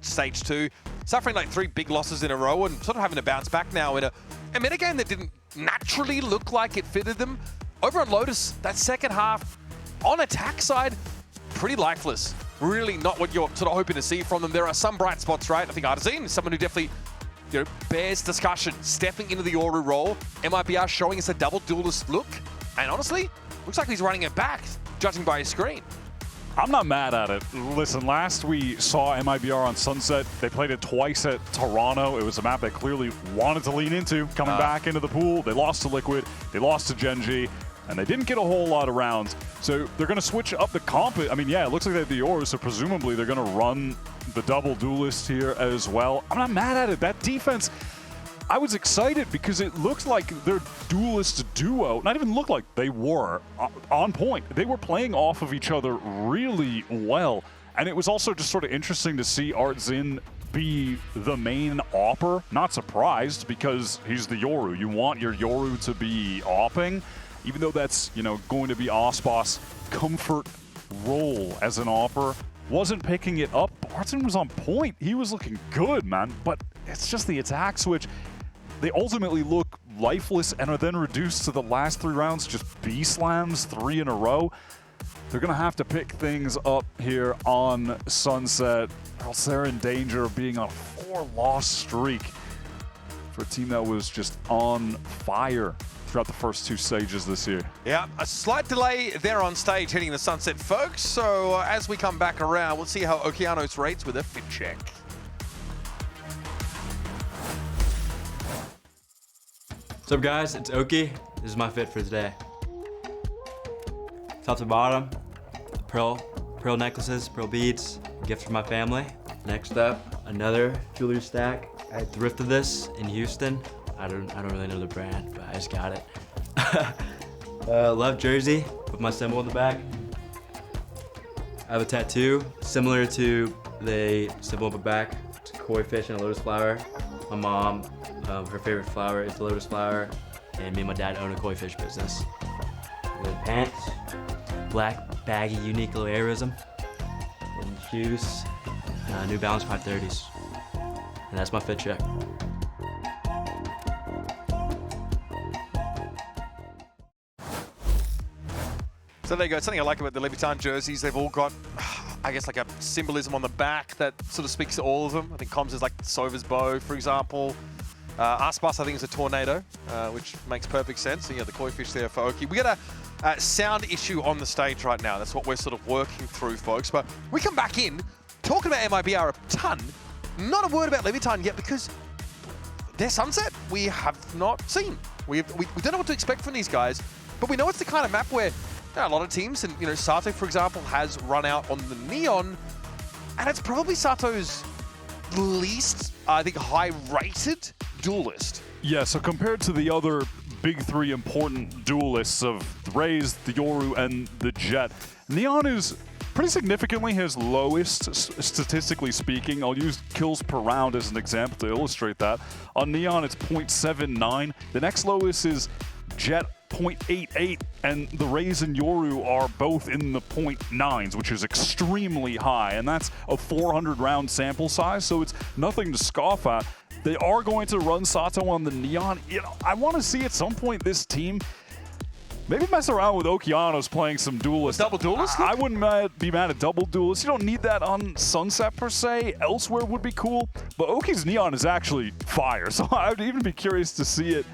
Stage 2, suffering like 3 big losses in a row and sort of having to bounce back now in a metagame that didn't naturally look like it fitted them. Over on Lotus, that second half, on attack side, pretty lifeless. Really not what you're sort of hoping to see from them. There are some bright spots, right? I think Artazine is someone who definitely bears discussion, stepping into the Yoru role. MIBR showing us a double duelist look. And honestly, looks like he's running it back, judging by his screen. I'm not mad at it. Listen, last we saw MIBR on Sunset. They played it twice at Toronto. It was a map they clearly wanted to lean into, coming back into the pool. They lost to Liquid, they lost to Gen.G, and they didn't get a whole lot of rounds. So they're going to switch up the comp. I mean, yeah, it looks like they have the Yoru, so presumably they're going to run the double duelist here as well. I'm not mad at it. That defense, I was excited because it looked like their duelist duo, not even looked like, they were on point. They were playing off of each other really well. And it was also just sort of interesting to see Artazine be the main opper. Not surprised because he's the Yoru. You want your Yoru to be opping, even though that's, going to be Ospas' comfort role as an opper. Wasn't picking it up. Artazine was on point. He was looking good, man. But it's just the attack switch. They ultimately look lifeless and are then reduced to the last 3 rounds, just B-slams, 3 in a row. They're going to have to pick things up here on Sunset, or else they're in danger of being on a 4-loss streak for a team that was just on fire throughout the first 2 stages this year. Yeah, a slight delay there on stage hitting the Sunset, folks. So as we come back around, we'll see how Okeanos rates with a fit check. What's up, guys? It's Oki. This is my fit for today. Top to bottom, pearl necklaces, pearl beads, gift for my family. Next up, another jewelry stack. I thrifted this in Houston. I don't really know the brand, but I just got it. LEV jersey with my symbol in the back. I have a tattoo similar to the symbol on the back. It's a koi fish and a lotus flower. My mom, her favorite flower is the lotus flower, and me and my dad own a koi fish business. The pants, black baggy Uniqlo Airism, and shoes, New Balance 530s. And that's my fit check. So there you go. Something I like about the Leviathan jerseys, they've all got, I guess, like a symbolism on the back that sort of speaks to all of them. I think Comms is like Sova's bow, for example. Aspas, I think, is a tornado, which makes perfect sense. So, yeah, the koi fish there for Oki. We got a sound issue on the stage right now. That's what we're sort of working through, folks. But we come back in, talking about MIBR a ton. Not a word about Leviathan yet because their Sunset we have not seen. We don't know what to expect from these guys, but we know it's the kind of map where a lot of teams, and Sato, for example, has run out on the Neon, and it's probably Sato's least, I think, high-rated duelist. Yeah, so compared to the other big 3 important duelists of the Raze, the Yoru, and the Jet, Neon is pretty significantly his lowest, statistically speaking. I'll use kills per round as an example to illustrate that. On Neon, it's 0.79. The next lowest is Jet, 0.88, and the Raze and Yoru are both in the 0.9s, which is extremely high, and that's a 400-round sample size, so it's nothing to scoff at. They are going to run Sato on the Neon. I want to see at some point this team maybe mess around with Okeanos playing some duelists. Double duelist? I wouldn't be mad at double duelists. You don't need that on Sunset per se. Elsewhere would be cool, but Oki's Neon is actually fire, so I would even be curious to see it.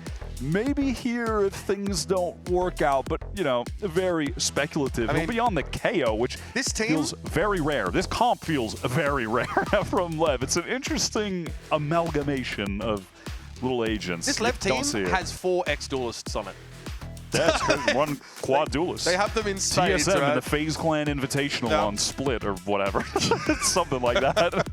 Maybe here if things don't work out, but, very speculative. He'll be on the KO, which feels very rare. This comp feels very rare from LEV. It's an interesting amalgamation of little agents. This LEV team has 4 ex-duelists on it. That's good. 1 quad duelist. They have them in spades, TSM right? in the FaZe Clan Invitational on Split or whatever. Something like that.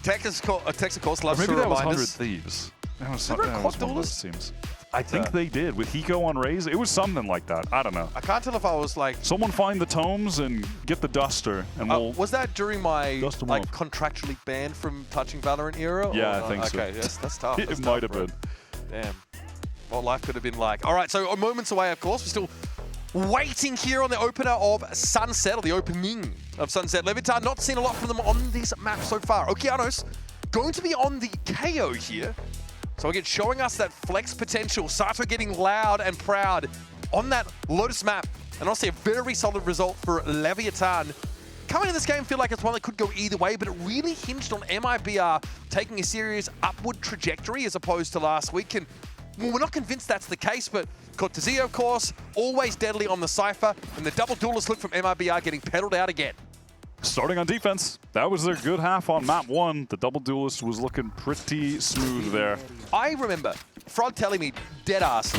Texas, of course, loves to maybe that was remind 100 us. Thieves. That was Remember one quad of those duelists? teams. I think they did. With Hiko on Raze, it was something like that. I don't know. I can't tell if I was like... Someone find the tomes and get the duster, and we'll... Was that during my contractually banned from touching Valorant era? Yeah, I think so. Okay, that's tough. It might have been. Damn. What life could have been like. All right, so moments away, of course. We're still waiting here on the opener of Sunset, or the opening of Sunset. Leviathan, not seen a lot from them on this map so far. Okeanos going to be on the KO here. So again, showing us that flex potential. Sato getting loud and proud on that Lotus map. And honestly, a very solid result for Leviathan. Coming in this game, feel like it's one that could go either way, but it really hinged on MIBR taking a serious upward trajectory as opposed to last week. And well, we're not convinced that's the case, but Cortezia, of course, always deadly on the Cypher. And the double duelist look from MIBR getting pedaled out again. Starting on defense, that was their good half on map 1. The double duelist was looking pretty smooth there. I remember Frog telling me, dead ass,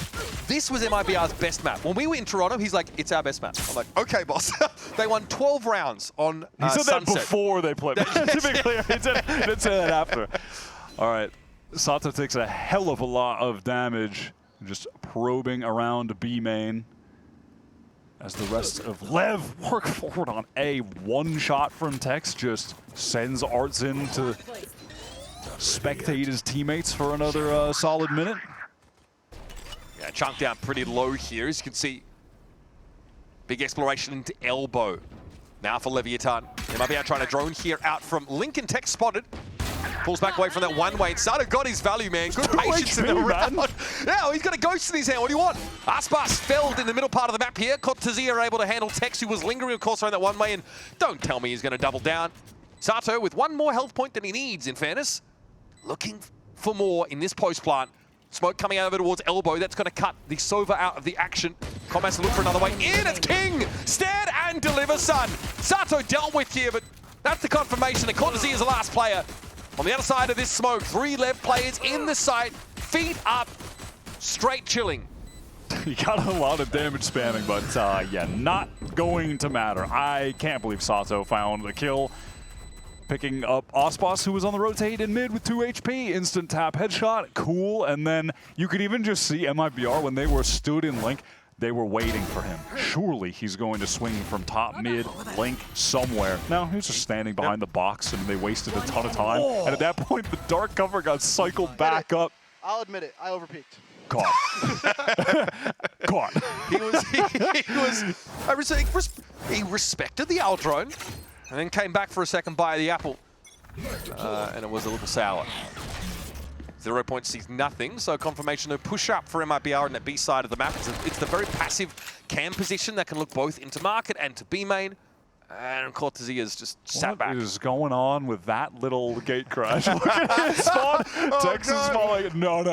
this was MIBR's best map. When we were in Toronto, he's like, it's our best map. I'm like, okay, boss. They won 12 rounds on He said Sunset. that before they played. To be clear, he didn't say that after. All right, Sato takes a hell of a lot of damage, just probing around B main. As the rest of LEV work forward on A. One shot from Tex just sends Arts in to spectate his teammates for another solid minute. Yeah, chunked down pretty low here. As you can see, big exploration into elbow. Now for Leviathan. They might be out trying to drone here out from Lincoln. Tex spotted. Pulls back away from that one way. Sato got his value, man. Good patience in the round. Yeah, well, he's got a ghost in his hand. What do you want? Aspas felled in the middle part of the map here. Cortezia are able to handle Tex, who was lingering, of course, around that one way. And don't tell me he's going to double down. Sato with one more health point than he needs, in fairness. Looking for more in this post plant. Smoke coming over towards elbow. That's going to cut the Sova out of the action. Com has to look for another way in. It's King! Stand and deliver, son. Sato dealt with here, but that's the confirmation that Cortezia is the last player. On the other side of this smoke, 3 LEV players in the site, feet up, straight chilling. You got a lot of damage spamming, but yeah, not going to matter. I can't believe Sato found the kill. Picking up Aspas, who was on the rotate in mid with 2 HP. Instant tap headshot, cool. And then you could even just see MIBR when they were stood in link. They were waiting for him. Surely he's going to swing from top mid, link, somewhere. No, he was just standing behind the box, and they wasted a ton of time. And at that point, the dark cover got cycled back up. I'll admit it, I overpeaked. Caught. Caught. He respected the owl drone, and then came back for a second bite of the apple. And it was a little sour. 0 points sees nothing, so confirmation of push up for MIBR on that B side of the map. It's the very passive cam position that can look both into market and to B main. And Cortezia's just sat back. What is going on with that little gate crash? Look at his spawn. Texas falling. No.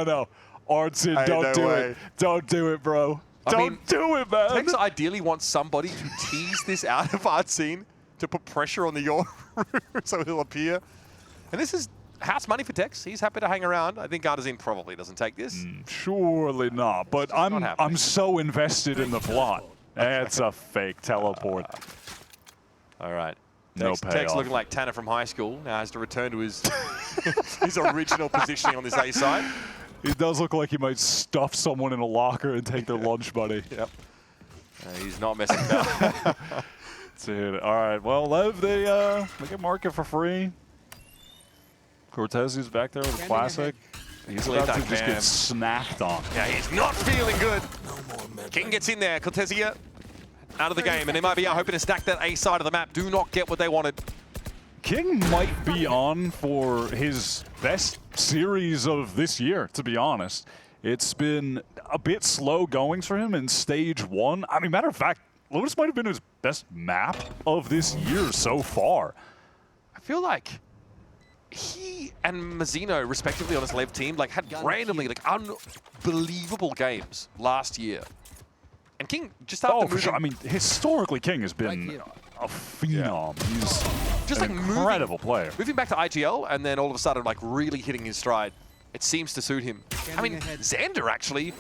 Artsin, don't do it. Don't do it, bro. Don't do it, man. Tex ideally wants somebody to tease this out of Artsin to put pressure on the Yoru so he'll appear. And this is house money for Tex. He's happy to hang around. I think Artsin probably doesn't take this. Surely not, but I'm so invested in the plot. It's a fake teleport. All right. No Tex payoff. looking like Tanner from high school now has to return to his his original positioning on this A side. It does look like he might stuff someone in a locker and take their lunch money. Yep. He's not messing about. Dude, all right. Well, LEV, they get market for free. Cortez is back there with a classic. He's about to just get snapped on. Yeah, he's not feeling good. King gets in there. Cortezia out of the game, and they might be hoping to stack that A side of the map. Do not get what they wanted. King might be on for his best series of this year, to be honest. It's been a bit slow goings for him in stage 1. I mean, matter of fact, Lotus might have been his best map of this year so far. I feel like he and Mazzino, respectively, on his LEV team, like had randomly like unbelievable games last year. And King just started for sure. I mean, historically, King has been a phenom. Yeah. He's just an incredible player. Moving back to IGL, and then all of a sudden, like really hitting his stride. It seems to suit him. I mean, Xander actually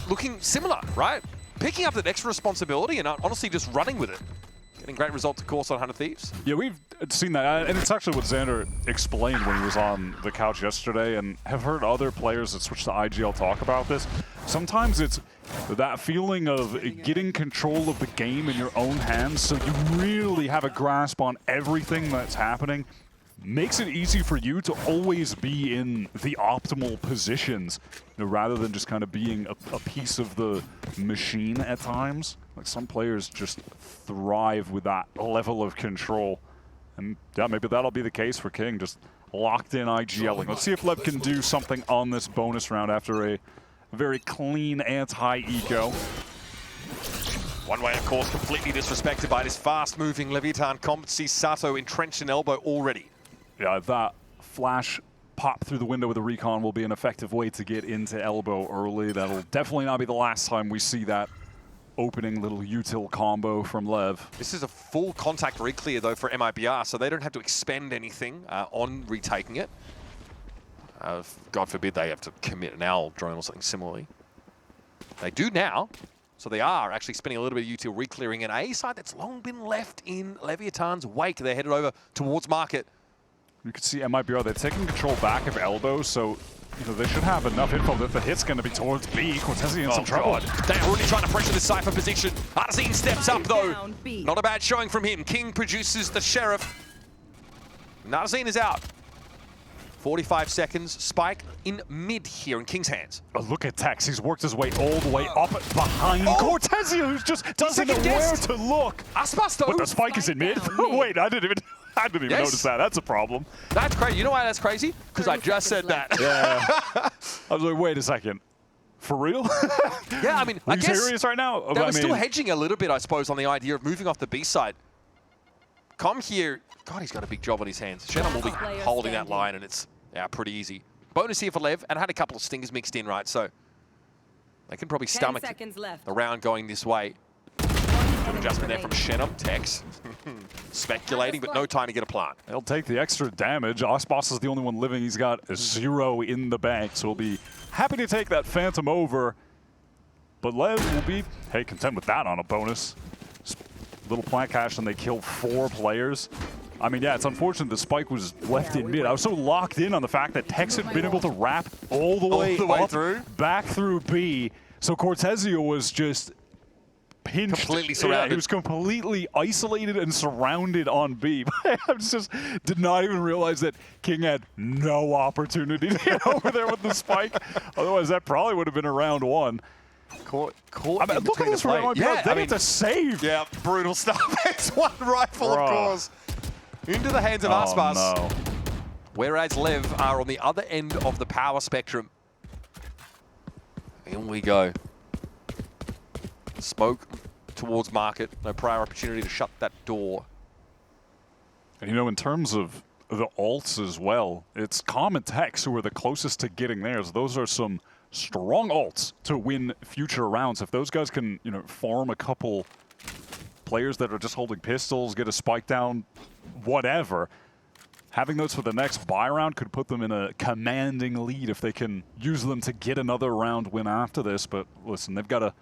looking similar, right? Picking up that extra responsibility and honestly just running with it. Getting great results, of course, on 100 Thieves. Yeah, we've seen that, and it's actually what Xander explained when he was on the couch yesterday, and have heard other players that switch to IGL talk about this. Sometimes it's that feeling of getting control of the game in your own hands, so you really have a grasp on everything that's happening. makes it easy for you to always be in the optimal positions, you know, rather than just kind of being a piece of the machine at times. Like some players just thrive with that level of control. And yeah, maybe that'll be the case for King, just locked in IGLing. Let's see if LEV can do something on this bonus round after a very clean anti-eco. One way, of course, completely disrespected by this fast-moving Leviathan comp. See Sato entrenched in elbow already. Yeah, that flash pop through the window with the recon will be an effective way to get into elbow early. That'll definitely not be the last time we see that opening little util combo from LEV. This is a full contact re-clear, though, for MIBR, so they don't have to expend anything on retaking it. God forbid they have to commit an owl drone or something similarly. They do now. So they are actually spending a little bit of util re-clearing an A side that's long been left in Leviathan's wake. They're headed over towards market. You can see MIBR, they're taking control back of elbow, so you know, they should have enough info that the hit's going to be towards B. Cortesi in some trouble. They're really trying to pressure the Cypher position. Arzine steps up, though. Not a bad showing from him. King produces the Sheriff. Narzine is out. 45 seconds. Spike in mid here in King's hands. Oh, look at Tex. He's worked his way all the way up behind Cortesi, who just doesn't know where to look. Aspas, though. But the spike is in mid. Wait, I didn't even notice that. That's a problem. That's crazy. You know why that's crazy? Because I just said that. Yeah. I was like, wait a second. For real? Yeah, I mean, Are you serious right now? They were still hedging a little bit, I suppose, on the idea of moving off the B side. Come here. God, he's got a big job on his hands. Shannon will be holding that line, and it's pretty easy. Bonus here for LEV, and had a couple of stingers mixed in, right? So they can probably stomach the round going this way. Good adjustment there from Shannon. Tex speculating, but no time to get a plant. He'll take the extra damage. Aspas is the only one living. He's got a 0 in the bank, so he'll be happy to take that Phantom over. But LEV will be, hey, content with that on a bonus. Little plant cache, and they kill 4 players. I mean, yeah, it's unfortunate the spike was left in mid. I was so locked in on the fact that Tex had been able to wrap all the way through, back through B. So Cortesi was just pinched. Completely surrounded. Yeah, he was completely isolated and surrounded on B. I just did not even realize that King had no opportunity to get over there with the spike. Otherwise, that probably would have been a round 1. Caught I mean, look at this right now. Yeah, they have to save. Yeah, brutal stuff. It's one rifle, of course. Into the hands of Aspas. No. Whereas LEV are on the other end of the power spectrum. In we go. Smoke towards market. No prior opportunity to shut that door. And you know, in terms of the alts as well, it's Calm and Tex who are the closest to getting theirs. Those are some strong alts to win future rounds. If those guys can, you know, farm a couple players that are just holding pistols, get a spike down, whatever, having those for the next buy round could put them in a commanding lead if they can use them to get another round win after this. But listen, they've got to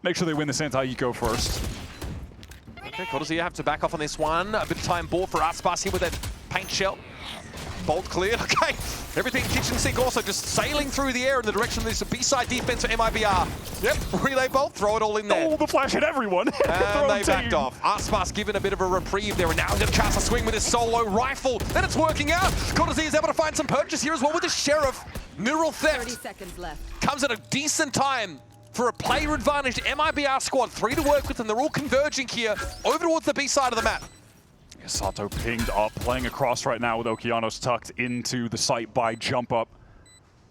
make sure they win this anti-eco first. Okay, Corrode have to back off on this one. A bit of time ball for Aspas here with that paint shell. Bolt cleared. Okay, everything kitchen sink also just sailing through the air in the direction of this B-side defense for MIBR. Yep, relay bolt, throw it all in there. Oh, the flash hit everyone. And they backed off. Aspas given a bit of a reprieve there, and now going to cast a swing with his solo rifle. And it's working out. Corrode is able to find some purchase here as well with the Sheriff. Neural theft 30 seconds left. Comes at a decent time for a player advantage MIBR squad. 3 to work with, and they're all converging here over towards the B side of the map. Sato pinged up, playing across right now with Okeanos tucked into the site by jump up.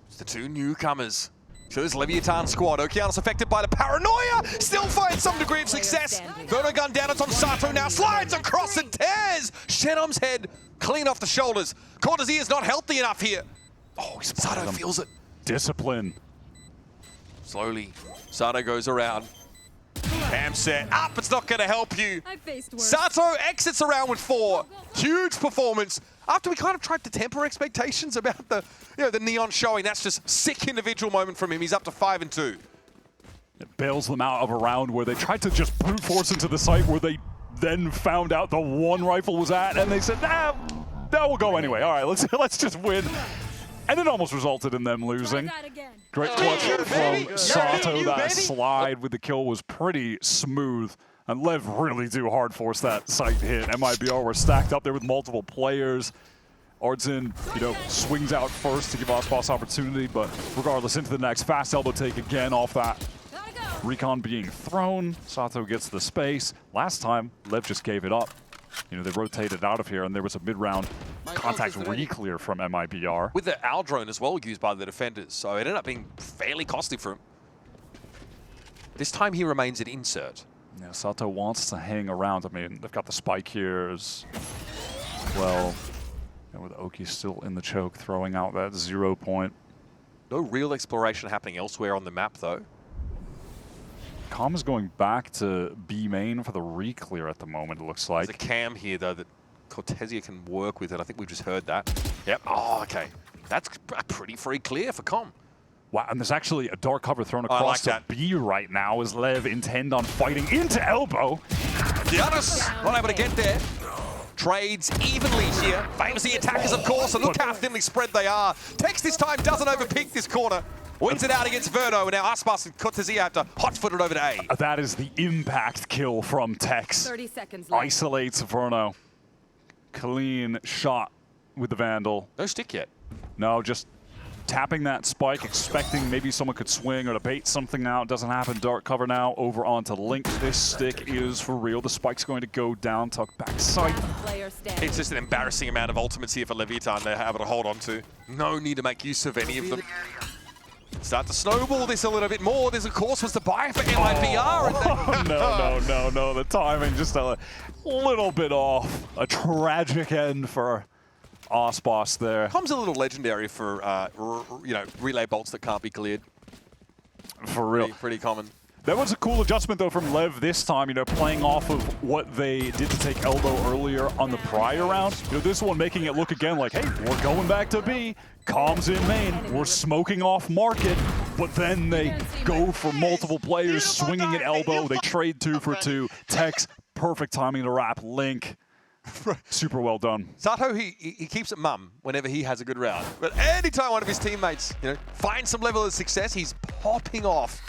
It's the 2 newcomers to this Leviathan squad. Okeanos affected by the paranoia, still finds some degree of success. Verno gun down, it's on Sato now, slides across and tears Shenom's head clean off the shoulders. Corrode is not healthy enough here. Oh, Sato feels it. Discipline. Slowly, Sato goes around. Cam set up, it's not going to help you. Sato exits around with 4. Huge performance. After we kind of tried to temper expectations about the, the neon showing, that's just sick individual moment from him. He's up to 5 and 2. It bails them out of a round where they tried to just brute force into the site where they then found out the 1 rifle was at, and they said, nah, we'll go anyway. All right, let's just win. And it almost resulted in them losing. Great clutch from Sato. That slide with the kill was pretty smooth. And LEV really do hard force that site hit. MIBR were stacked up there with multiple players. Ardzin, you know, swings out first to give Osboss opportunity, but regardless, into the next. Fast elbow take again off that recon being thrown. Sato gets the space. Last time, Lev just gave it up. You know, they rotated out of here, and there was a mid-round contact re-clear from MIBR. With the owl drone as well used by the defenders, so it ended up being fairly costly for him. This time he remains an insert. Yeah, Sato wants to hang around. I mean, they've got the spike here as well. And with Oki still in the choke, throwing out that 0 point. No real exploration happening elsewhere on the map, though. Com is going back to B main for the re-clear at the moment, it looks like. There's a cam here, though, that Cortezia can work with it. I think we've just heard that. Yep. Oh, okay. That's a pretty free clear for Com. Wow, and there's actually a dark cover thrown across to B right now as Lev intend on fighting into elbow. Giannis not able to get there. Trades evenly here. Famous the attackers, of course, and look how thinly spread they are. Tex this time doesn't overpick this corner. Wins it out against Verno, and now Aspas and Cortezia have to hot-foot it over to A. That is the impact kill from Tex. 30 seconds left. Isolates Verno. Clean shot with the Vandal. No stick yet. No, just tapping that spike, expecting maybe someone could swing or to bait something out. Doesn't happen. Dark cover now over onto Link. This stick is for real. The spike's going to go down, tuck backside. It's just an embarrassing amount of ultimates here for Leviathan they're able to hold on to. No need to make use of any of them. Start to snowball this a little bit more. This, of course, was the buy for MIBR. Oh, no. The timing just a little bit off. A tragic end for Osboss there. Com's a little legendary for, you know, relay bolts that can't be cleared. For real. Pretty common. That was a cool adjustment, though, from Lev this time, you know, playing off of what they did to take elbow earlier on the prior round. You know, this one making it look again like, hey, we're going back to B. Comms in main. We're smoking off market. But then they go for multiple players, swinging at elbow. They trade 2 for 2. Tex, perfect timing to wrap Link. Super well done. Sato, he keeps it mum whenever he has a good round. But anytime one of his teammates, you know, finds some level of success, he's popping off.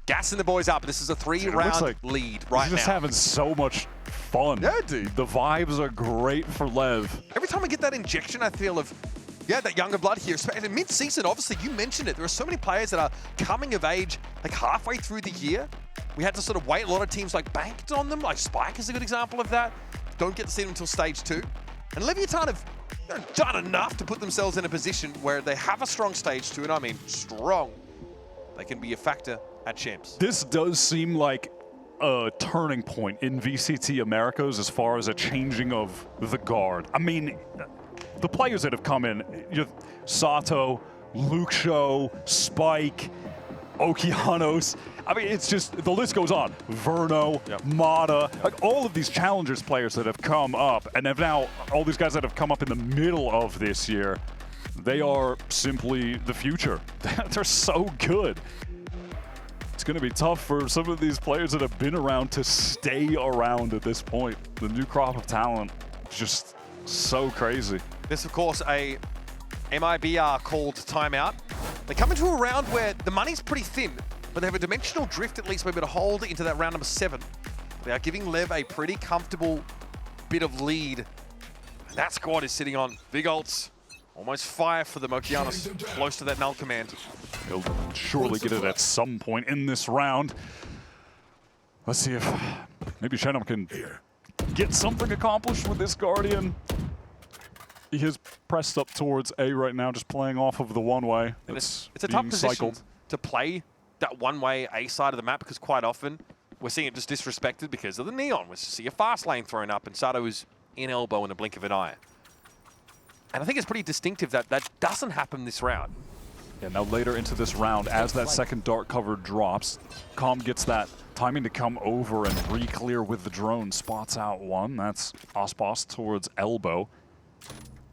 Gassing the boys up. This is a 3-round lead right now. He's just having so much fun. Yeah, dude. The vibes are great for Lev. Every time I get that injection, I feel of, yeah, that younger blood here. Mid-season, obviously, you mentioned it. There are so many players that are coming of age like halfway through the year. We had to sort of wait. A lot of teams like banked on them. Like Spike is a good example of that. Don't get to see them until stage 2. And Leviathan have done enough to put themselves in a position where they have a strong stage 2, and I mean strong. They can be a factor at champs. This does seem like a turning point in VCT Americas as far as a changing of the guard. I mean, the players that have come in, you know, Sato, Luke Show, Spike, Okeanos. I mean, it's just, the list goes on. Verno, Mata, like all of these challengers players that have come up, and have now, all these guys that have come up in the middle of this year, they are simply the future. They're so good. It's going to be tough for some of these players that have been around to stay around at this point. The new crop of talent, just so crazy. This, of course, a MIBR called timeout. They come into a round where the money's pretty thin, but they have a dimensional drift at least, maybe to hold into that round number 7. They are giving Lev a pretty comfortable bit of lead. And that squad is sitting on big ults. Almost fire for the Mokianos, close to that null command. He'll surely get it at some point in this round. Let's see if maybe Shannon can get something accomplished with this Guardian. He is pressed up towards A right now, just playing off of the one-way. It's a tough position to play that one-way A side of the map, because quite often we're seeing it just disrespected because of the neon. We see a fast lane thrown up, and Sato is in elbow in a blink of an eye. And I think it's pretty distinctive that that doesn't happen this round. Yeah, now later into this round, as that second dark cover drops, Com gets that timing to come over and re-clear with the drone. Spots out one. That's Osboss towards elbow.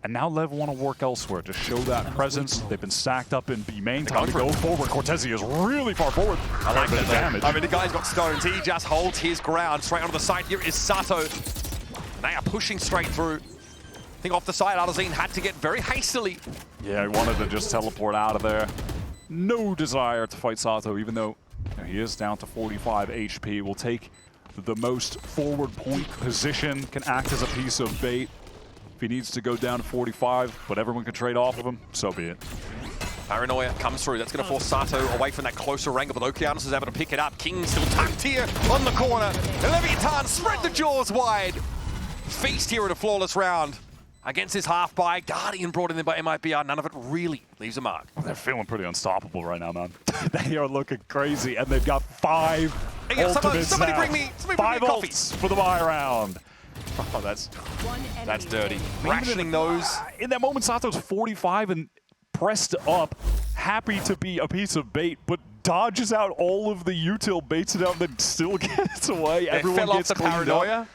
And now Lev want to work elsewhere to show that presence. They've been stacked up in B main. Time to go forward. Cortezia is really far forward. I like that damage. I mean, the guy's got stones. He just holds his ground. Straight onto the side here is Sato. They are pushing straight through. I think off the side, Aldazine had to get very hastily. Yeah, he wanted to just teleport out of there. No desire to fight Sato, even though he is down to 45 HP. Will take the most forward point position, can act as a piece of bait. If he needs to go down to 45, but everyone can trade off of him, so be it. Paranoia comes through. That's going to force Sato away from that closer angle, but Okeanos is able to pick it up. King still tucked here on the corner. And Leviathan spread the jaws wide. Feast here at a flawless round. Against his half buy, Guardian brought in by MIBR. None of it really leaves a mark. They're feeling pretty unstoppable right now, man. They are looking crazy, and they've got 5 ultimates somebody now. bring me 5 ults for the buy round. Oh, that's dirty. Rationing those. In that moment, Sato's 45 and pressed up, happy to be a piece of bait, but dodges out all of the util, baits it out, and then still gets away. Everyone fell gets off the cleaned Paranoia. up.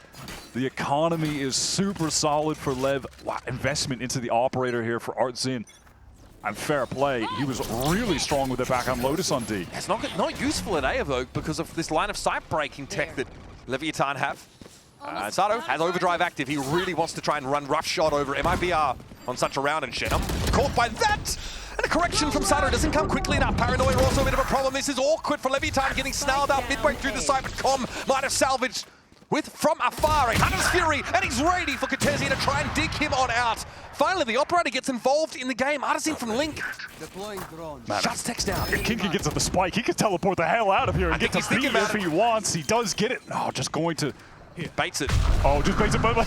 The economy is super solid for LEV. Wow, investment into the operator here for Artzin. And fair play, he was really strong with it back on Lotus on D. It's not useful at A though because of this line of sight breaking tech that Leviathan have. Sato has overdrive active. He really wants to try and run rough shot over MIBR on such a round, and Shenum caught by that. And a correction from Sato doesn't come quickly enough. Paranoia also a bit of a problem. This is awkward for Leviathan, getting snarled out midway through the site, but Com might have salvaged with from afar a Hunter's Fury, and he's ready for Cortesi to try and dig him on out. Finally, the operator gets involved in the game. Artisan from Link shuts Tex down. If King can get to the spike, he can teleport the hell out of here and get to B if he wants. He does get it. Oh, just going to... Baits it. Oh, just baits it with the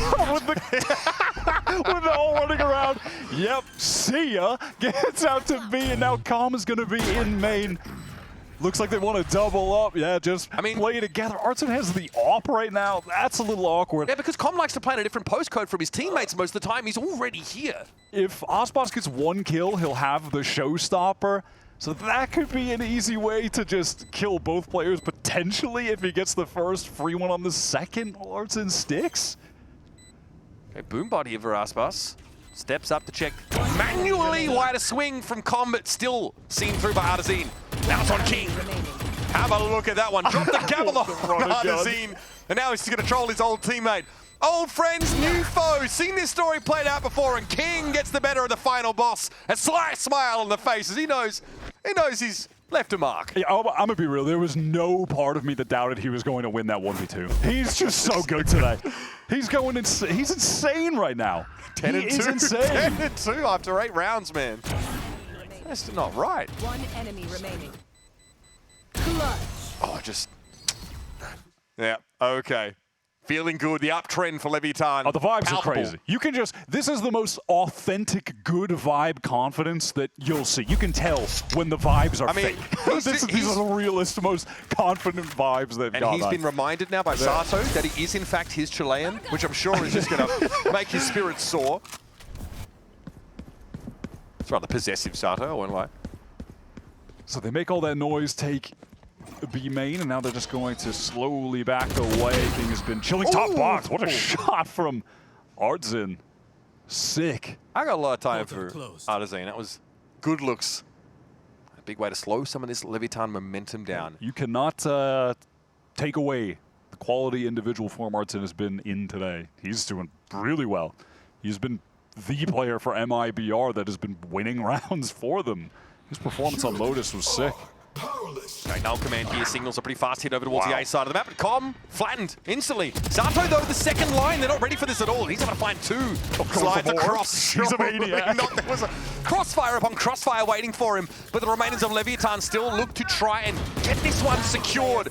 whole running around. Yep, see ya. Gets out to B, and now Com is going to be in main. Looks like they want to double up. Yeah, just play together. Artzin has the op right now. That's a little awkward. Yeah, because Com likes to play in a different postcode from his teammates most of the time. He's already here. If Osboss gets 1 kill, he'll have the showstopper. So that could be an easy way to just kill both players, potentially, if he gets the first free one on the second. Artzin sticks. Okay, boom body of Aspas. Steps up to check manually wide a swing from Combat, still seen through by Artazine. Now it's on King. Have a look at that one. Drop the gavel on Artazine. And now he's going to troll his old teammate. Old friends, new foes. Seen this story played out before, and King gets the better of the final boss. A sly smile on the face as he knows he's left a mark. Yeah, I'm going to be real. There was no part of me that doubted he was going to win that 1v2. He's just so good today. He's going insane. He's insane right now. 10 and 2. He's insane. 10 and 2 after 8 rounds, man. That's not right. 1 enemy remaining. Clutch. Oh, just... Yeah, okay. Feeling good, the uptrend for Leviathan. Oh, the vibes palpable. are crazy. You can just, this is the most authentic, good vibe confidence that you'll see. You can tell when the vibes are fake. These are the realest, most confident vibes they've got. And he's been reminded now by Sato that he is in fact his Chilean, which I'm sure is just going to make his spirits soar. It's rather possessive, Sato, I won't lie. So they make all that noise, take B main, and now they're just going to slowly back away. King has been chilling top box. What a shot from Artzin. Sick. I got a lot of time for Artazine. That was good looks. A big way to slow some of this Leviathan momentum down. You cannot take away the quality individual form Artzin has been in today. He's doing really well. He's been the player for MIBR that has been winning rounds for them. His performance on Lotus was sick. Okay, null command here, signals a pretty fast hit over towards the A side of the map, but Com flattened instantly. Sato though, the second line, they're not ready for this at all. He's going to find 2 slides across. He's a maniac. There was a crossfire upon crossfire waiting for him, but the remainers of Leviathan still look to try and get this one secured.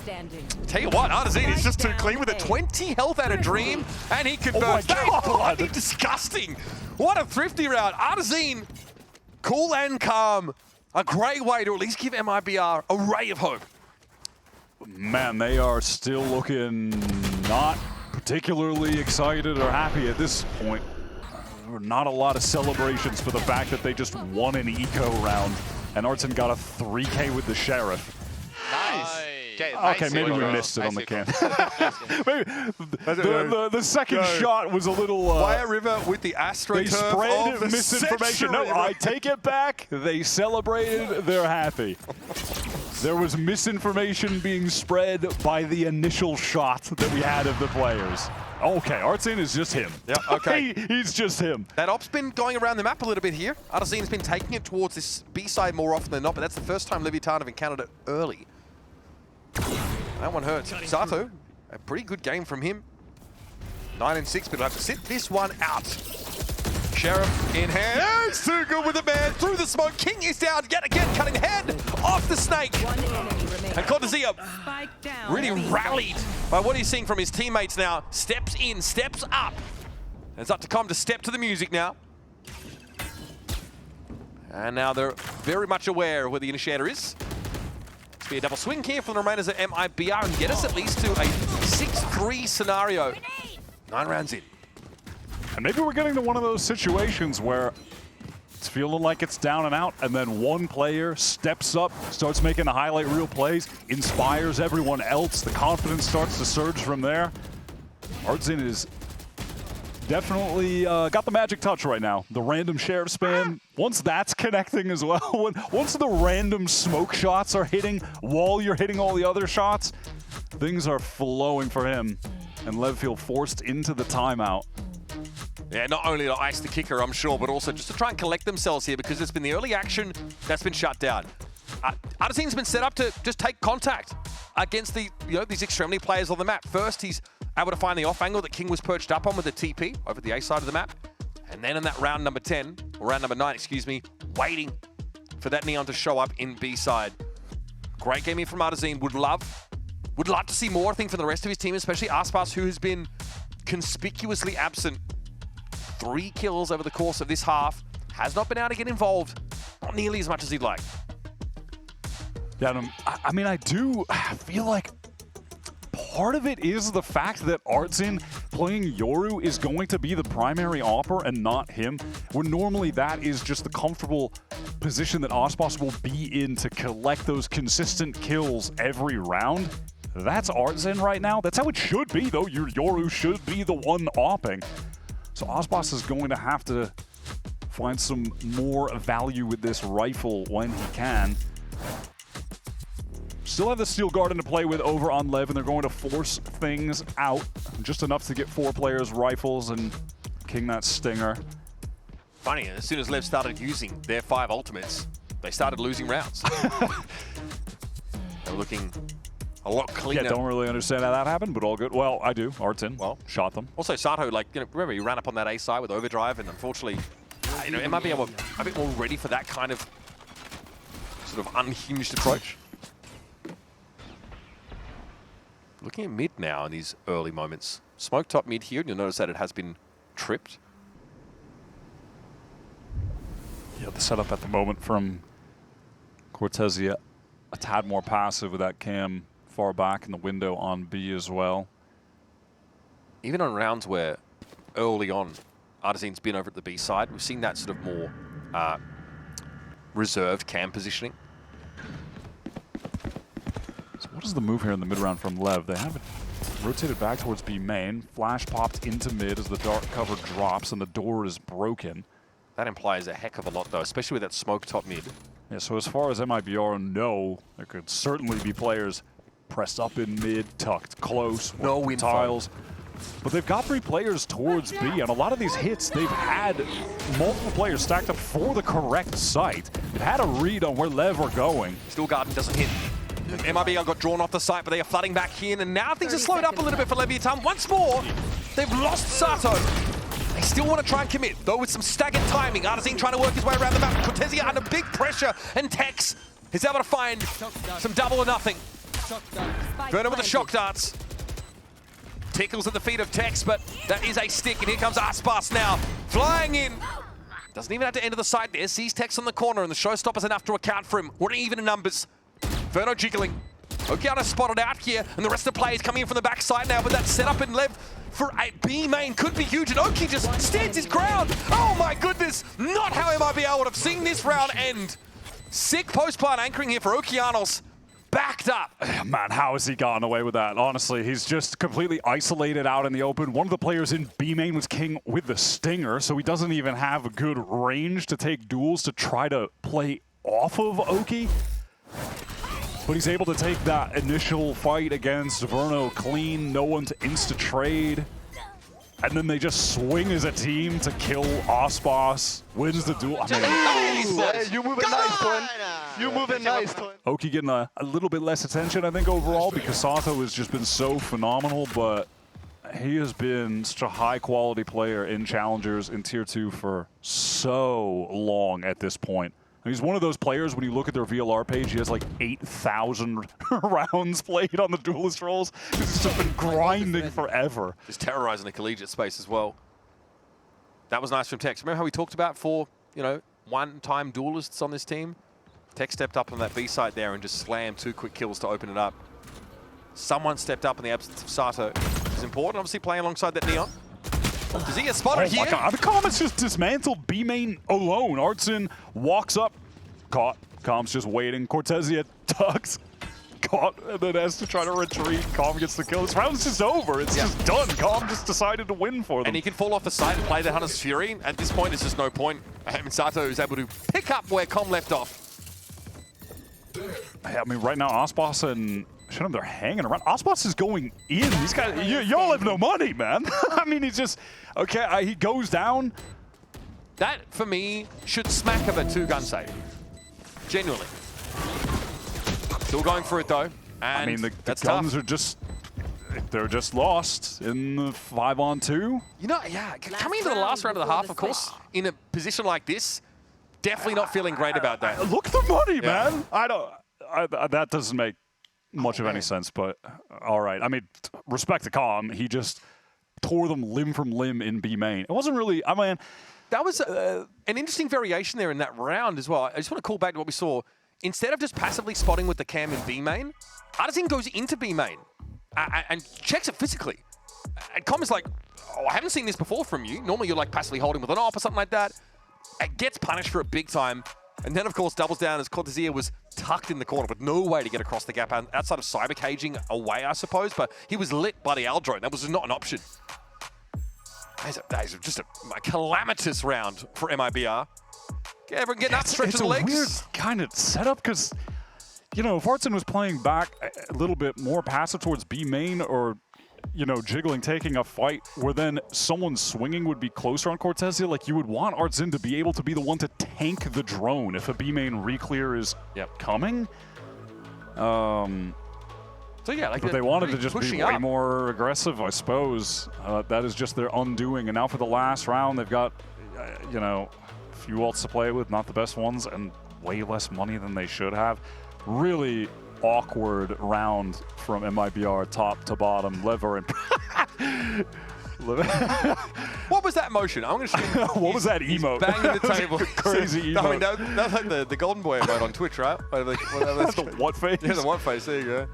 Tell you what, Artazine is just too clean with it. 20 health out of Dream, and he converts. That is bloody disgusting. What a thrifty round. Artazine, cool and calm. A great way to at least give MIBR a ray of hope. Man, they are still looking not particularly excited or happy at this point. Not a lot of celebrations for the fact that they just won an eco round, and Artzin got a 3K with the Sheriff. Nice. Okay, maybe we missed it on the camp. Maybe the second shot was a little... Fire River with the Astro They spread misinformation. No, I take it back. They celebrated. They're happy. There was misinformation being spread by the initial shot that we had of the players. Okay, Artzin is just him. Yeah, okay. He's just him. That op's been going around the map a little bit here. Artazine's been taking it towards this B side more often than not, but that's the first time Leviathan have encountered it early. That one hurts. Sato, a pretty good game from him. 9 and 6, but he'll have to sit this one out. Sheriff in hand. Oh, it's too good with the man through the smoke. King is down yet again, cutting head off the snake. One enemy remaining. And Corrode Spike down. really rallied by what he's seeing from his teammates now. Steps in, steps up. It's up to Com to step to the music now. And now they're very much aware of where the initiator is. It's be a double swing here for the remainers at MIBR and get us at least to a 6-3 scenario. 9 rounds in. And maybe we're getting to one of those situations where it's feeling like it's down and out, and then one player steps up, starts making the highlight reel plays, inspires everyone else. The confidence starts to surge from there. Artzin is definitely got the magic touch right now. The random sheriff spam, once that's connecting as well, once the random smoke shots are hitting while you're hitting all the other shots, things are flowing for him. And Lev feel forced into the timeout. Yeah, not only to ice the kicker, I'm sure, but also just to try and collect themselves here because it's been the early action that's been shut down. Other teams have been set up to just take contact against these extremity players on the map. First, he's able to find the off angle that King was perched up on with the TP over the A side of the map. And then in that round number 10, or round number 9, excuse me, waiting for that Neon to show up in B side. Great game here from Artezine. Would love to see more, I think, from the rest of his team, especially Aspas, who has been conspicuously absent. 3 kills over the course of this half. Has not been able to get involved. Not nearly as much as he'd like. Yeah, I mean, I do feel like part of it is the fact that Artzin playing Yoru is going to be the primary opper and not him, when normally that is just the comfortable position that Aspas will be in to collect those consistent kills every round. That's Artzin right now. That's how it should be, though. Your Yoru should be the one opping. So Aspas is going to have to find some more value with this rifle when he can. Still have the Steel Garden to play with over on Lev, and they're going to force things out. Just enough to get 4 players rifles and king that stinger. Funny, as soon as Lev started using their 5 ultimates, they started losing rounds. They were looking a lot cleaner. Yeah, don't really understand how that happened, but all good. Well, I do. Artzin, well, shot them. Also, Sato, remember he ran up on that A side with overdrive, and unfortunately, MIBR were a bit more ready for that kind of sort of unhinged approach. Looking at mid now in these early moments. Smoke top mid here, and you'll notice that it has been tripped. Yeah, the setup at the moment from Cortezia, a tad more passive with that cam far back in the window on B as well. Even on rounds where early on Artezine's been over at the B side, we've seen that sort of more reserved cam positioning. So what is the move here in the mid round from Lev? They have it rotated back towards B main, flash popped into mid as the dark cover drops and the door is broken. That implies a heck of a lot though, especially with that smoke top mid. Yeah, so as far as MIBR know, there could certainly be players pressed up in mid, tucked close, no win tiles. But they've got 3 players towards B, and a lot of these hits, they've had multiple players stacked up for the correct site. They've had a read on where Lev are going. Steel Garden doesn't hit. MIBR got drawn off the site, but they are flooding back in, and now things are slowed up a little bit for Leviathan. Once more, they've lost Sato. They still want to try and commit, though with some staggered timing. Artezine trying to work his way around the map. Cortezia under big pressure, and Tex is able to find some double or nothing. Vernon with the shock darts. Tickles at the feet of Tex, but that is a stick, and here comes Aspas now, flying in. Doesn't even have to enter the side there. Sees Tex on the corner, and the showstopper's enough to account for him. What even in numbers? Verno jiggling. Okeana spotted out here, and the rest of the players coming in from the backside now, but that setup in Lev for a B main could be huge, and Oki just stands his ground. Oh my goodness, not how MIBR would have seen this round end. Sick post-plant anchoring here for Okeanos. Backed up. Man, how has he gotten away with that? Honestly, he's just completely isolated out in the open. One of the players in B main was King with the Stinger, so he doesn't even have a good range to take duels to try to play off of Oki. But he's able to take that initial fight against Verno clean, no one to insta-trade. And then they just swing as a team to kill Aspas, wins the duel. I mean, you moving nice, Twin. You moving nice, Twin. Oki getting a little bit less attention, I think, overall, because Sato has just been so phenomenal, but he has been such a high-quality player in Challengers in Tier 2 for so long at this point. He's one of those players, when you look at their VLR page, he has like 8,000 rounds played on the duelist roles. He's just been grinding forever. Just terrorizing the collegiate space as well. That was nice from Tex. Remember how we talked about 4, one-time duelists on this team? Tex stepped up on that B site there and just slammed 2 quick kills to open it up. Someone stepped up in the absence of Sato, which is important, obviously playing alongside that Neon. Does he get spotted here? Oh my god, the Comets just dismantled B main alone. Artson walks up, caught. Com's just waiting. Cortezia ducks, caught, and then has to try to retreat. Com gets the kill. This round's just over. It's just done. Com just decided to win for them. And he can fall off the site and play the Hunter's Fury. At this point, it's just no point. Sato is able to pick up where Com left off. I mean, right now, Osbos and Shinum, they're hanging around. Osbos is going in. These guys, y'all have no money, man. I mean, he's just, okay, he goes down. That, for me, should smack of a 2-gun save. Genuinely. Still going for it, though. And I mean, the that's guns tough. are just, they're just lost in the 5-on-2. Coming into the last round of the half, of course, in a position like this, definitely not feeling great about that. Look at the money, man. That doesn't make much of any sense, but all right. I mean, respect to Com. He just tore them limb from limb in B main. It wasn't really, I mean, that was an interesting variation there in that round as well. I just want to call back to what we saw. Instead of just passively spotting with the cam in B main, Artisan goes into B main and checks it physically. And Com is like, oh, I haven't seen this before from you. Normally you're like passively holding with an op or something like that. It gets punished for it big time. And then, of course, doubles down as Cortezia was tucked in the corner with no way to get across the gap outside of cyber caging away, I suppose. But he was lit by the Aldrone. That was not an option. That is just a calamitous round for MIBR. Everyone getting up, stretching the legs. It's a weird kind of setup because, if Artson was playing back a little bit more passive towards B main or, jiggling, taking a fight where then someone swinging would be closer on Cortezia, like you would want Artson to be able to be the one to tank the drone if a B main reclear is coming. So yeah, but they wanted to just be way up. more aggressive, I suppose. That is just their undoing. And now for the last round, they've got, a few ults to play with, not the best ones, and way less money than they should have. Really awkward round from MIBR, top to bottom. Lever and What was that motion? I'm going to show you. What was that emote? Banging the table. Crazy emote. I mean, that's like the Golden Boy emote on Twitch, right? The what face? Yeah, the what face. There you go.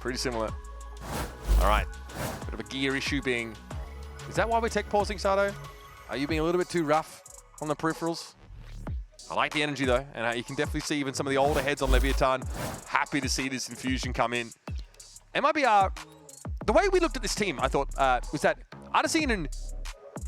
Pretty similar. All right. Bit of a gear issue being... Is that why we're tech pausing, Sato? Are you being a little bit too rough on the peripherals? I like the energy, though, and you can definitely see even some of the older heads on Leviathan happy to see this infusion come in. MIBR, the way we looked at this team, I thought, was that Artisan and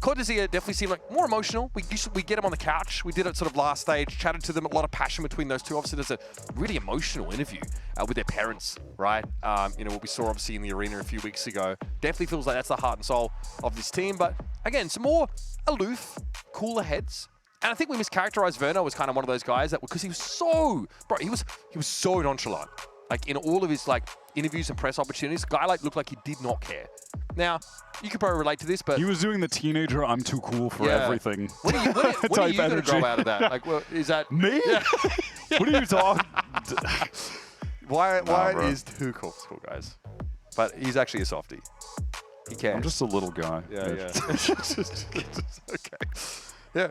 Cortezia definitely seemed like more emotional. We get them on the couch. We did it sort of last stage, chatted to them, a lot of passion between those two. Obviously, there's a really emotional interview with their parents, right? What we saw obviously in the arena a few weeks ago. Definitely feels like that's the heart and soul of this team. But again, some more aloof, cooler heads. And I think we mischaracterized Verno as kind of one of those guys that, because he was so, he was so nonchalant. Like in all of his interviews and press opportunities, the guy looked like he did not care. Now, you could probably relate to this, but he was doing the teenager, I'm too cool for everything. When are you going to grow out of that? Like, well, is that me? Yeah. What are you talking? Wyatt is too cool, guys. But he's actually a softie. He can. I'm just a little guy. Yeah. Okay. Yeah.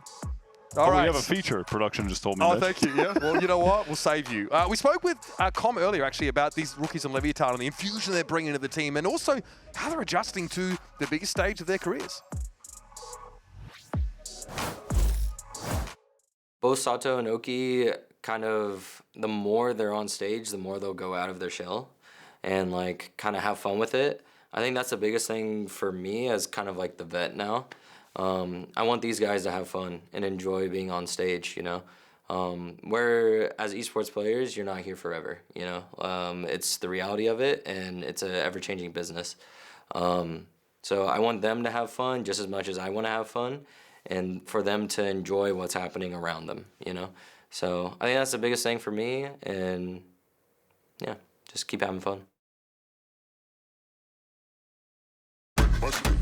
All right. We have a feature, production just told me. Oh, thank you. Yeah. Well, you know what? We'll save you. We spoke with Com earlier, actually, about these rookies on Leviathan and the infusion they're bringing to the team, and also how they're adjusting to the biggest stage of their careers. Both Sato and Oki, kind of, the more they're on stage, the more they'll go out of their shell and kind of have fun with it. I think that's the biggest thing for me as kind of the vet now. I want these guys to have fun and enjoy being on stage, where as esports players, you're not here forever, it's the reality of it, and it's an ever-changing business. So I want them to have fun just as much as I want to have fun, and for them to enjoy what's happening around them, So I think that's the biggest thing for me, and yeah, just keep having fun. What's up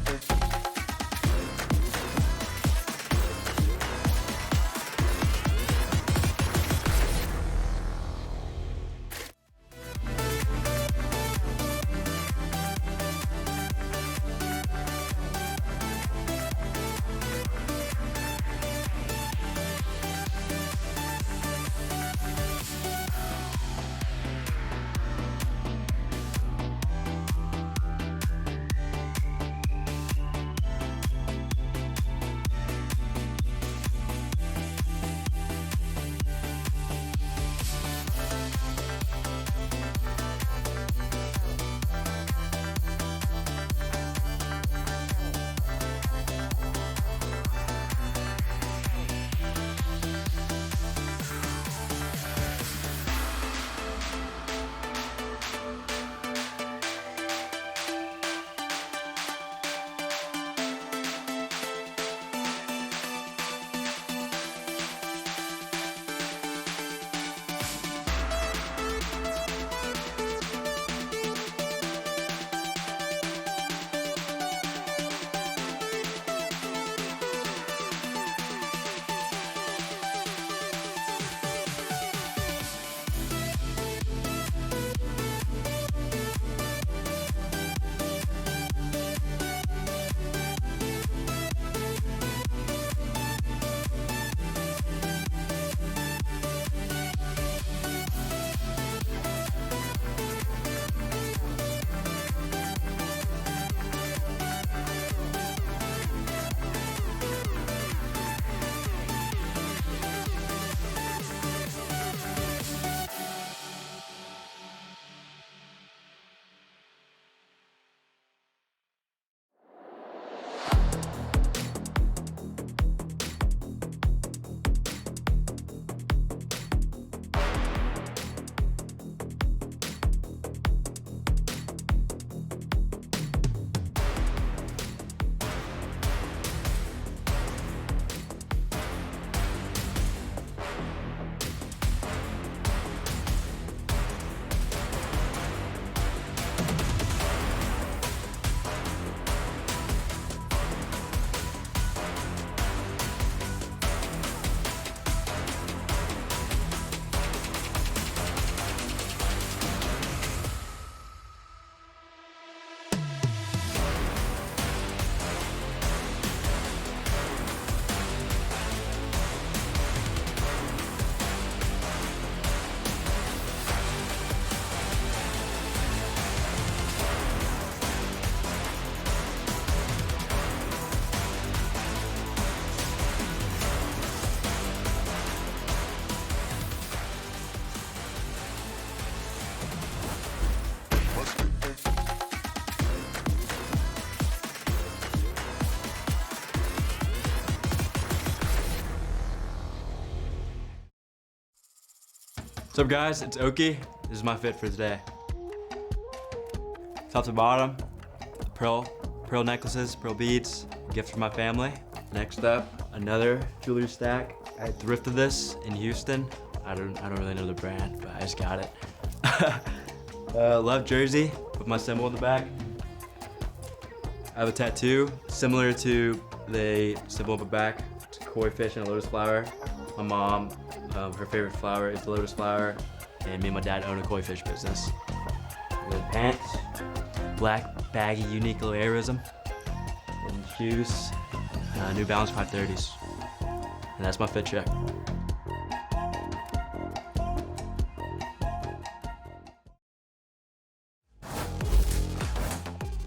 guys, it's Oki. This is my fit for today. Top to bottom, pearl necklaces, pearl beads, gift from my family. Next up, another jewelry stack. I thrifted this in Houston. I don't really know the brand, but I just got it. LEV jersey with my symbol in the back. I have a tattoo similar to the symbol on the back. It's a koi fish and a lotus flower. My mom, her favorite flower is the lotus flower, and me and my dad own a koi fish business. The pants, black baggy unique little aerism, and shoes, New Balance 530s. And that's my fit check.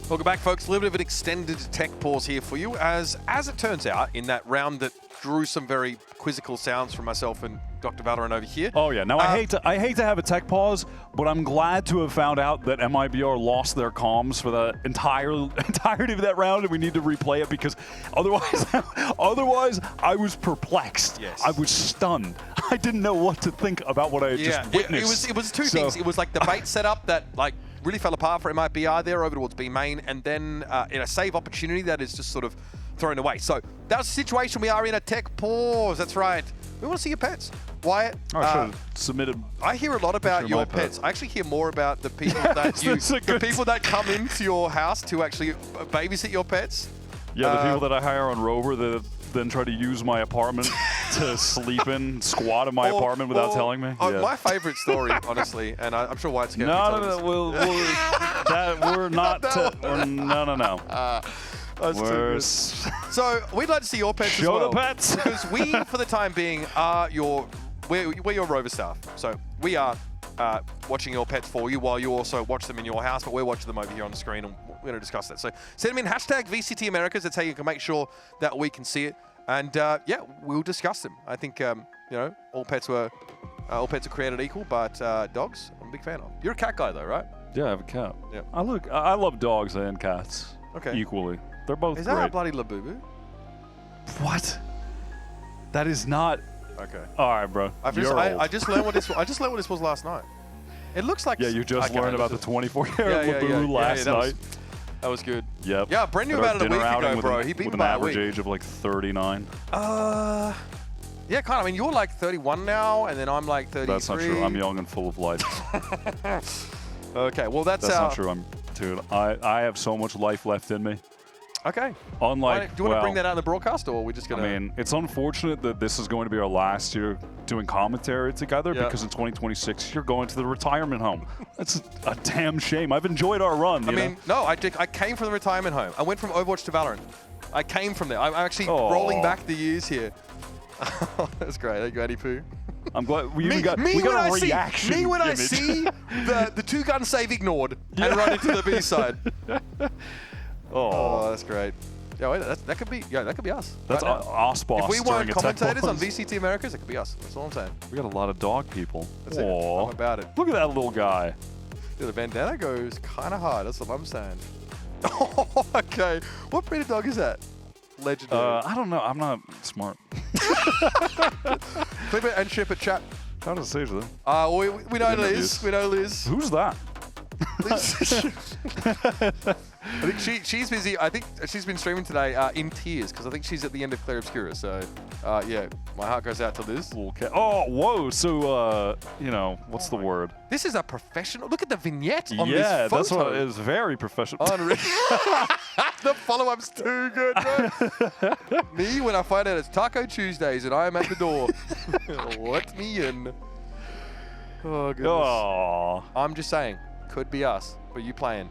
Welcome back, folks. A little bit of an extended tech pause here for you, as it turns out, in that round that drew some very quizzical sounds from myself and Dr. Valorant over here. Oh yeah. Now I hate to have a tech pause, but I'm glad to have found out that MIBR lost their comms for the entirety of that round, and we need to replay it because otherwise I was perplexed. Yes. I was stunned. I didn't know what to think about what I had just witnessed. It was two things. It was like the bait setup that really fell apart for MIBR there over towards B main, and then in a save opportunity that is just sort of thrown away. So that's the situation. We are in a tech pause. That's right. We want to see your pets. Wyatt, I should have submitted. I hear a lot about your my pet. pets. I actually hear more about the people that the people that come into your house to actually babysit your pets. Yeah, the people that I hire on Rover that then try to use my apartment to sleep in, squat in my apartment without telling me. Yeah. My favorite story, honestly, and I'm sure Wyatt's going to No, we're not. No. That's too good. So we'd like to see your pets as Show well. the pets. Because we, for the time being, are we're your Rover staff. So we are watching your pets for you while you also watch them in your house, but we're watching them over here on the screen, and we're going to discuss that. So send them in hashtag VCT Americas. That's how you can make sure that we can see it. And yeah, we'll discuss them. I think you know, all pets are created equal, but dogs, I'm a big fan of. You're a cat guy though, right? Yeah, I have a cat. Yeah. I love dogs and cats. Okay. Equally. They're both Is great. that a bloody Labubu? What? That is not. Okay. All right, bro. I just learned what this. I just learned what this was last night. It looks like. Yeah, you just learned about the 24-karat Labubu last night. That was good. Yep. Yeah, Brent knew about it a week ago, bro. He beat me with an by a average week. age of like 39. Yeah, kind of. I mean, you're like 31 now, and then I'm like 33. That's not true. I'm young and full of life. Okay, well that's not true. Dude, I have so much life left in me. Okay. Unlike, do you want to bring that out in the broadcast, or are we just gonna? I mean, it's unfortunate that this is going to be our last year doing commentary together because in 2026 you're going to the retirement home. That's a damn shame. I've enjoyed our run. I mean, no, I came from the retirement home. I went from Overwatch to Valorant. I came from there. I'm actually rolling back the years here. That's great. Thank you, Addy Poo. I'm glad we got a reaction. Me when I image. see the two-gun save ignored and run into the B side. Oh, that's great. Yeah, wait, that could be us. That's right Ospos. If we weren't during a tech commentators on pause. VCT Americas, it could be us. That's all I'm saying. We got a lot of dog people. That's it. I'm about it. Look at that little guy. Dude, the bandana goes kind of hard. That's what I'm saying. Okay. What breed of dog is that? Legendary. I don't know. I'm not smart. Click it and ship it, chat. How does it say that? We know Liz. We know Liz. Who's that? I think she's busy. I think she's been streaming today in tears because I think she's at the end of Claire Obscura. So, yeah, my heart goes out to Liz. Oh, whoa. So, you know, what's the word? This is a professional. Look at the vignette on this Yeah, photo. that's what it is. Very professional. Unreal. The follow-up's too good, bro. Me, when I find out it's Taco Tuesdays and I am at the door. Let me in. Oh, goodness. Oh. I'm just saying, could be us, but you playing.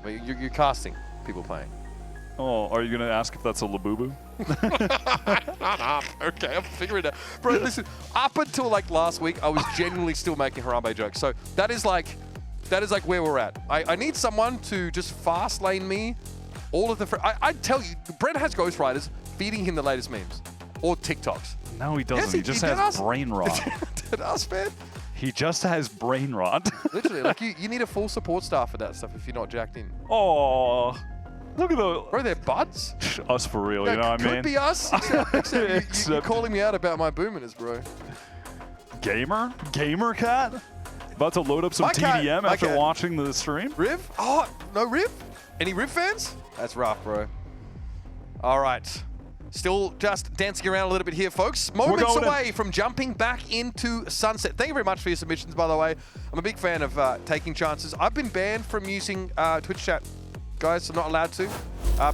You're casting people playing. Oh, are you going to ask if that's a Labubu? Okay, I'm figuring it out. Bro, listen, up until like last week, I was genuinely still making Harambe jokes. So that is like where we're at. I need someone to just fast lane me all of the... I tell you, Brent has ghostwriters feeding him the latest memes or TikToks. No, he doesn't. Yes, he just has brain rot. Did us, man? He just has brain rot. Literally, like you need a full support staff for that stuff if you're not jacked in. Oh, look at the... Bro, they're buds. Us for real, you know what I mean? Could be us, except you're calling me out about my boominess, bro. Gamer cat? About to load up some TDM after watching the stream? Riv? Oh, no Riv? Any Riv fans? That's rough, bro. All right. Still just dancing around a little bit here, folks. Moments away from jumping back into Sunset. Thank you very much for your submissions, by the way. I'm a big fan of taking chances. I've been banned from using Twitch chat, guys. I'm not allowed to